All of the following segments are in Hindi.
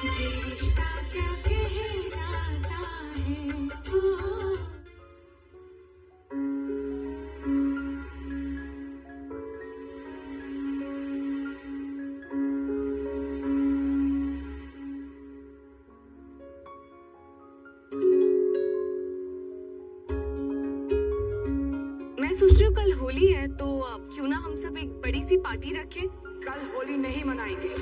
ये रिश्ता क्या कहलाता है ओ। मैं सोच रही हूँ कल होली है तो क्यों ना हम सब एक बड़ी सी पार्टी रखें। कल होली नहीं मनाएंगे।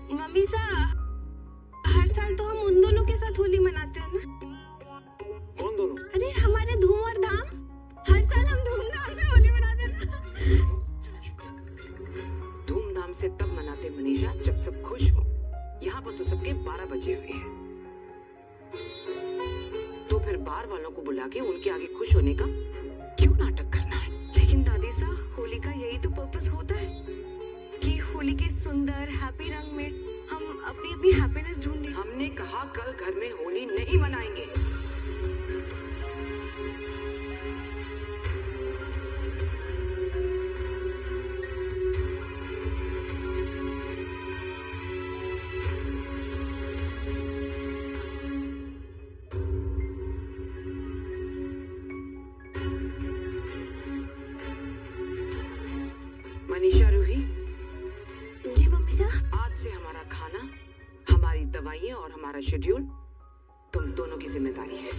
मम्मी सा, हर साल तो हम उन दोनों के साथ होली मनाते हैं ना। कौन दोनों? अरे हमारे धूम और धाम, हर साल हम धूमधाम से होली मनाते हैं ना। धूमधाम से तब मनाते मनीषा जब सब खुश हो। यहाँ पर तो सबके 12 बजे हुए हैं, तो फिर बाहर वालों को बुला के उनके आगे खुश होने का क्यों नाटक करना है? लेकिन दादी सा, होली का यही तो पर्पस होता है कि होली के सुंदर हैप्पी रंग में हम अपनी अपनी हैप्पीनेस ढूंढें। हमने कहा कल घर में होली नहीं मनाएंगे। मनीषा, रूही, जी मम्मी सा। आज से हमारा खाना, हमारी दवाइयाँ और हमारा शेड्यूल तुम दोनों की जिम्मेदारी है।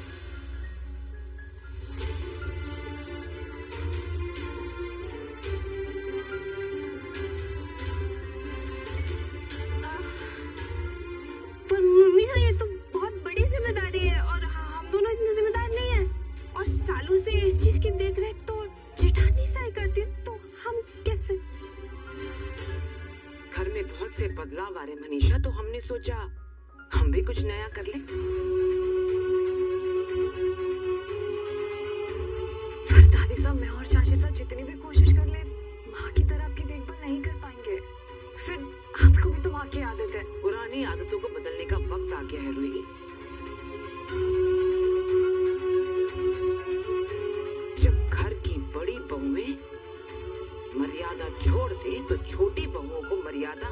पर मम्मी सा, ये तो बहुत बड़ी जिम्मेदारी है और हम दोनों इतने जिम्मेदार नहीं हैं। और सालों से इस चीज की देखरेख तो जेठानी सा ही करती है, तो हम कैसे? घर में बहुत से बदलाव आ रहे मनीषा, तो हमने सोचा हम भी कुछ नया कर लें। पर दादी साहब, मैं और चाची साहब जितनी भी कोशिश कर ले, माँ की तरह आपकी देखभाल नहीं कर पाएंगे। फिर आपको भी तो माँ की आदत है। पुरानी आदतों को बदलने का वक्त आ गया है रूही। जब घर की बड़ी बहुएं मर्यादा छोड़ दे तो छोटी बहुओं को मर्यादा,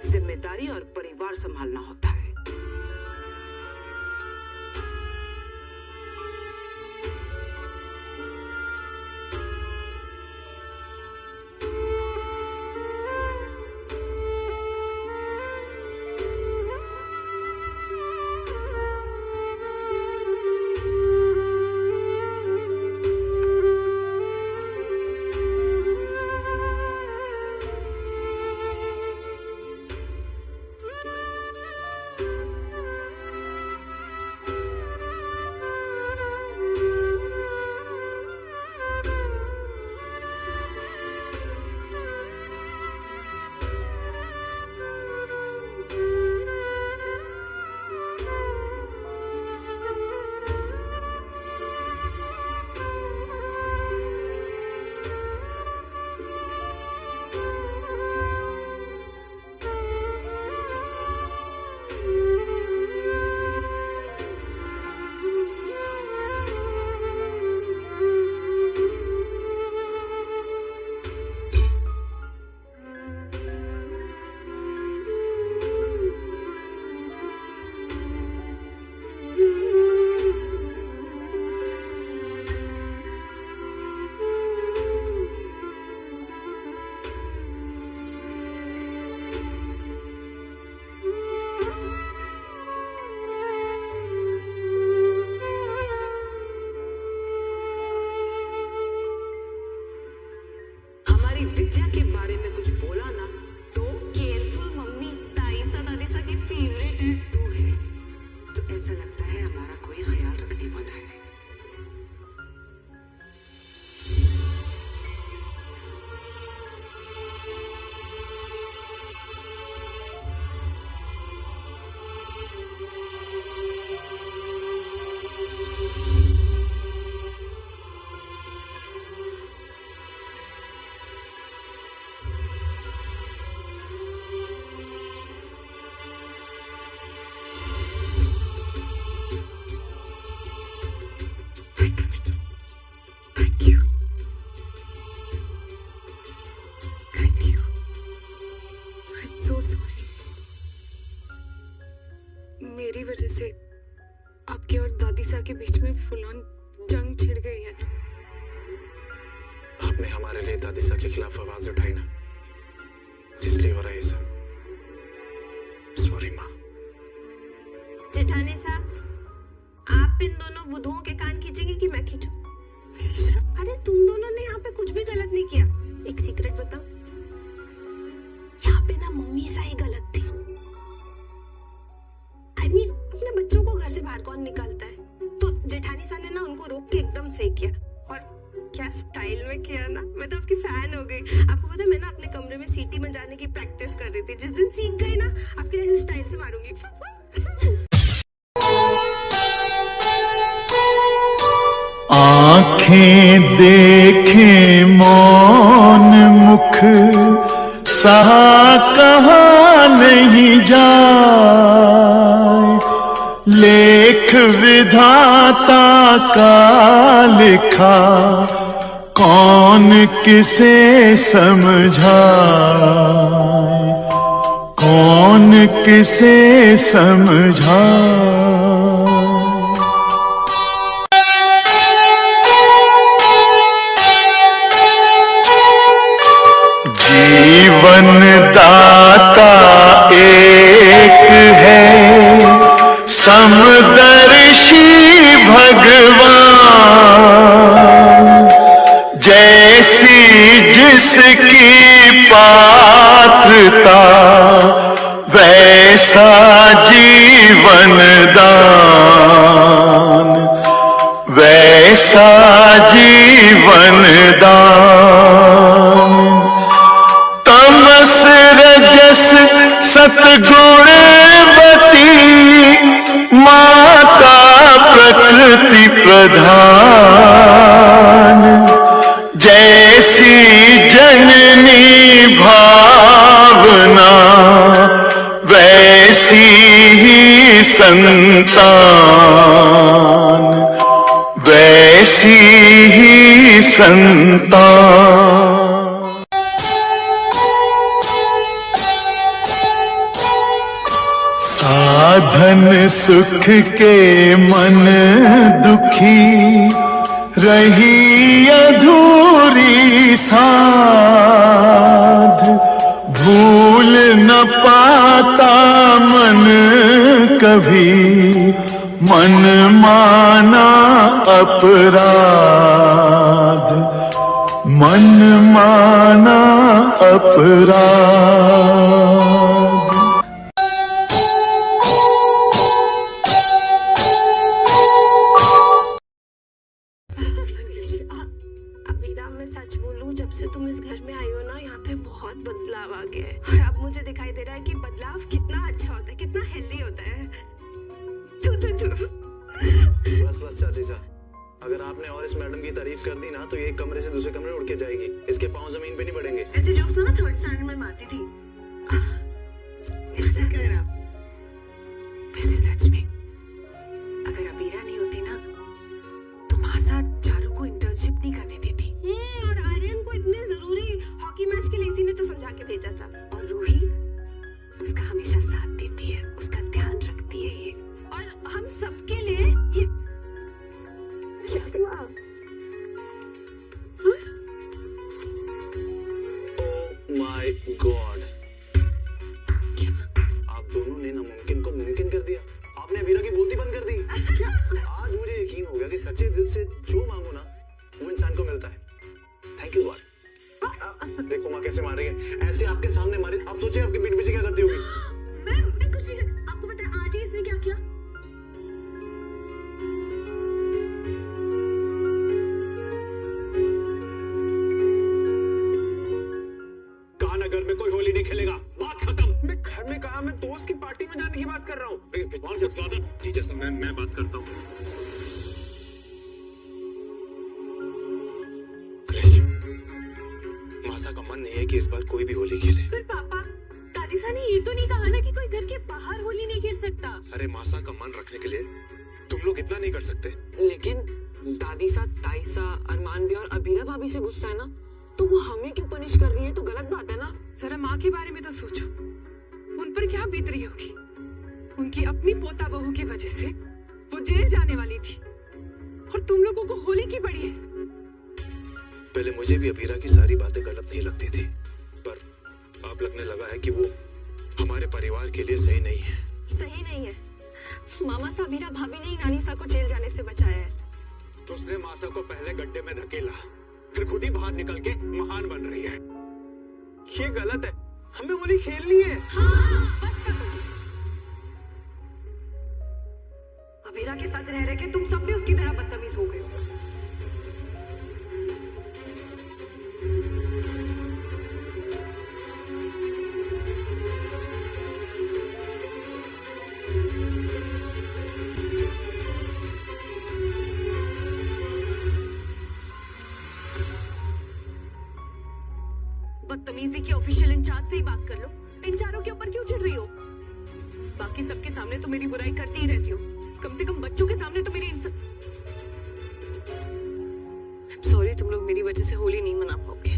जिम्मेदारी और परिवार संभालना होता है। आपने हमारे लिए दादीसा के खिलाफ आवाज उठाई ना, इसलिए हो रहा है ये सब। सॉरी माँ। जेठानी साहब, आप इन दोनों बुद्धुओं के कान खींचेंगे कि मैं खींचूं? अरे तुम दोनों ने यहाँ पे कुछ भी गलत नहीं किया। एक सीक्रेट बताओ, यहाँ पे ना मम्मी सा ही गलत थी। I mean, अपने बच्चों को घर से बाहर कौन निकालता है? तो जेठानी सा ने ना उनको रोक के एकदम सही किया, और क्या स्टाइल में किया ना। मैं तो आपकी फैन हो गई। आपको पता है मैं ना अपने कमरे में सीटी में जाने की प्रैक्टिस कर रही थी। जिस दिन सीख गई ना, आपके जैसे स्टाइल से मारूंगी। आँखें देखें मौन मुख सहा कहाँ नहीं जाए, लेख विधाता का लिखा कौन किसे समझाए, कौन किसे समझाए। जीवन दाता एक है, समदर्शी भगवान, जैसी जिसकी पात्रता वैसा जीवन दान, वैसा जीवन दान। तमस रजस सतगुणवती माता प्रकृति प्रधान, जैसी जननी भावना वैसी ही संतान, वैसी ही संतान। साधन सुख के मन दुखी रही अधूरी साध, भूल न पाता मन कभी मन माना अपराध, मन माना अपराध। सच बोलूं, जब से तुम इस घर में आई हो ना, यहाँ पे बहुत बदलाव आ गया है। और अब मुझे दिखाई दे रहा है कि बदलाव कितना अच्छा होता है, कितना हेल्दी होता है। बस बस चाची साहब, अगर आपने और इस मैडम की तारीफ कर दी ना, तो ये एक कमरे से दूसरे कमरे उड़ के जाएगी। इसके पांव जमीन पे नहीं पड़ेंगे। ऐसे जोक्स ना मैं थर्ड स्टैंडर्ड में मारती थी। वैसे सच में अगर अबीरा नहीं होती ना, तो मासा चारू को इंटर्नशिप नहीं करने देती। और आर्यन को इतने जरूरी हॉकी मैच के लिए इसी ने तो समझा के भेजा था। और रूही उसका हमेशा साथ देती है, उसका ध्यान रखती है ये। और हम सबके लिए ये क्या हुआ? ओह माय गॉड, आप दोनों ने नामुमकिन को मुमकिन कर दिया। आपने अबीरा की बोलती बंद कर दी। आज मुझे यकीन हो गया कि सच्चे दिल से जो मांगो ना, वो इंसान को मिलता है। Thank you God. देखो माँ कैसे मार रही है, ऐसे आपके सामने मारी। आप सोचिए आपके पीठ पीछे क्या करती होगी। मैं कुछ नहीं, आपको पता है आज ही इसने क्या किया? कहा ना घर में कोई होली नहीं खेलेगा, बात खत्म। मैं घर में कहा, मैं दोस्त की पार्टी में जाने की बात कर रहा हूँ। जी जैसा मैं बात करता हूँ। मासा का मन नहीं है कि इस बार कोई भी होली खेले। पर पापा, दादीसा ने ये तो नहीं कहा ना कि कोई घर के बाहर होली नहीं खेल सकता। अरे मासा का मन रखने के लिए तुम लोग इतना नहीं कर सकते। लेकिन दादीसा, ताईसा, अरमान भी और अबीरा भाभी से गुस्सा है ना, तो वो हमें क्यों पनिश कर रही है? तो गलत बात है ना। जरा माँ के बारे में तो सोचो, उन पर क्या बीत रही होगी। उनकी अपनी पोता बहू की वजह से वो जेल जाने वाली थी, और तुम लोगों को होली की पड़ी है। पहले मुझे भी अभीरा की सारी बातें गलत नहीं लगती थी, पर अब लगने लगा है कि वो हमारे परिवार के लिए सही नहीं है। सही नहीं है। मामा सा अभीरा भाभी ने ही नानी सा को जेल जाने से बचाया है। उसने मासा को पहले गड्ढे में धकेला, फिर खुद ही बाहर निकल के महान बन रही है। ये गलत है, हमें होली खेलनी है। हाँ, बस करो। अभीरा के साथ रह रहे के तुम सब भी उसकी तरह बदतमीज हो गए हो। बदतमीजी की ऑफिशियल इंचार्ज से ही बात कर लो। इन चारों के ऊपर क्यों चिढ़ रही हो? बाकी सबके सामने तो मेरी बुराई करती ही रहती हो, कम से कम बच्चों के सामने तो मेरी सॉरी, तुम लोग मेरी वजह से होली नहीं मना पाओगे।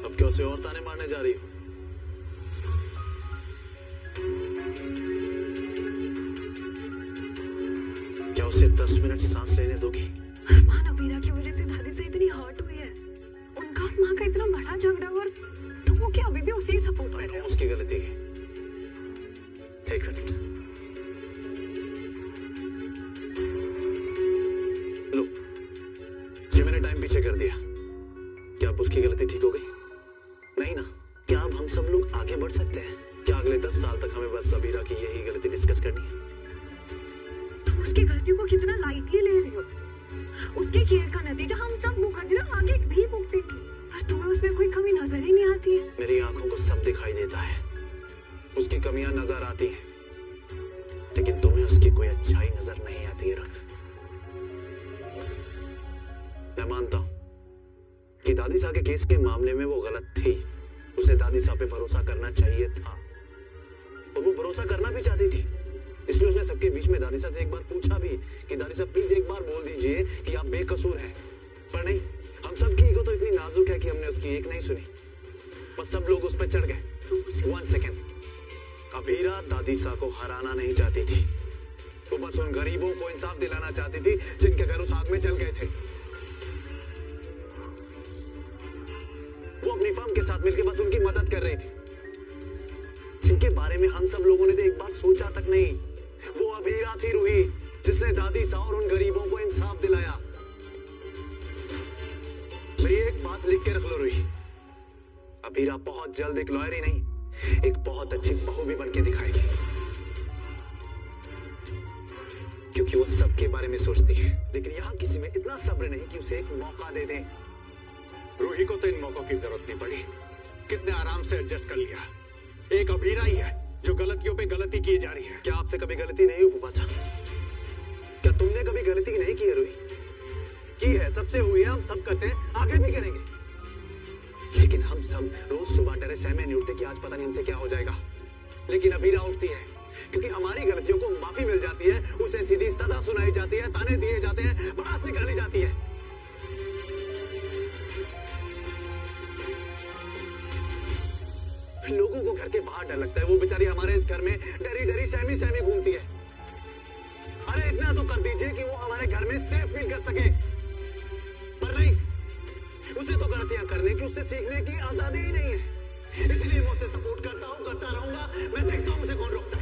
अब क्या उसे और ताने मारने जा रही हो? क्या उसे 10 मिनट सांस लेने दोगी? अरमान, अबीरा की वजह से दादी से इतनी हर्ट हुई है। उनका और माँ का इतना बड़ा झगड़ा और तुम वो क्या अभी भी उसे ही सपोर्ट कर रहे हो? उसकी गलती है। एक मिनट, लो, जी मैंने टाइम पीछे कर दिया। क्या अब उसकी गलती ठीक हो गई? नहीं ना। क्या अब हम सब लोग आगे बढ़ सकते हैं? क्या अगले 10 साल तक हमें बस अबीरा की यही गलती डिस्कस करनी है? तुम उसकी गलतियों को कितना लाइटली ले रहे हो। उसके किए का नतीजा हम सब मुकद्दर आगे भी भुगतेंगे, पर तुम्हें उसमें कोई कमी नजर ही नहीं आती है। मेरी आंखों को सब दिखाई देता है, उसकी कमियां नजर आती हैं, लेकिन तुम्हें उसकी कोई अच्छाई नजर नहीं आती है। मैं मानता हूं कि दादी साहब के केस के मामले में वो गलत थी। उसे दादी साहब पे भरोसा करना चाहिए था, और वो भरोसा करना भी चाहती थी। इसलिए उसने सबके बीच में दादी साहब से एक बार पूछा भी कि दादी साहब प्लीज एक बार बोल दीजिए कि आप बेकसूर हैं। पर नहीं, हम सबकी ईगो तो इतनी नाजुक है कि हमने उसकी एक नहीं सुनी, बस सब लोग उस पर चढ़ गए। 1 सेकेंड, अबीरा दादी साहब को हराना नहीं चाहती थी, वो बस उन गरीबों को इंसाफ दिलाना चाहती थी जिनके घर उस आग में जल गए थे। वो अपनी फर्म के साथ मिलकर बस उनकी मदद कर रही थी, जिनके बारे में हम सब लोगों ने तो एक बार सोचा तक नहीं। वो अबीरा थी रूही, जिसने दादी साहब और उन गरीबों को इंसाफ दिलाया। मेरी एक बात लिख के रख लो रूही, अबीरा बहुत जल्द एक लॉयर ही नहीं, एक बहुत अच्छी बहू भी बनके दिखाएगी, क्योंकि वो सबके बारे में सोचती है। लेकिन यहाँ किसी में इतना सब्र नहीं कि उसे एक मौका दे दें। रूही को तो इन मौकों की जरूरत नहीं पड़ी, कितने आराम से एडजस्ट कर लिया। एक अबीरा ही है जो गलतियों पे गलती की जा रही है। क्या आपसे कभी गलती नहीं हुई फूफासा? क्या तुमने कभी गलती नहीं की है रूही? की है, सबसे हुई है, हम सब करते हैं, आगे भी करेंगे। लेकिन हम सब रोज सुबह डरे सहमे नहीं उठते कि आज पता नहीं हमसे क्या हो जाएगा। लेकिन अबीरा उठती है, क्योंकि हमारी गलतियों को माफी मिल जाती है, उसे सीधी सजा सुनाई जाती है, ताने दिए जाते हैं, भड़ास निकाली जाती है। लोगों को घर के बाहर डर लगता है, वो बेचारी हमारे इस घर में डरी डरी सहमी सहमी घूमती है। अरे इतना तो कर दीजिए कि वो हमारे घर में सेफ फील कर सके, पर नहीं, उसे तो गलतियां करने की, उससे सीखने की आजादी ही नहीं है। इसलिए मैं उसे सपोर्ट करता हूं, करता रहूंगा। मैं देखता हूं मुझे कौन रोकता है।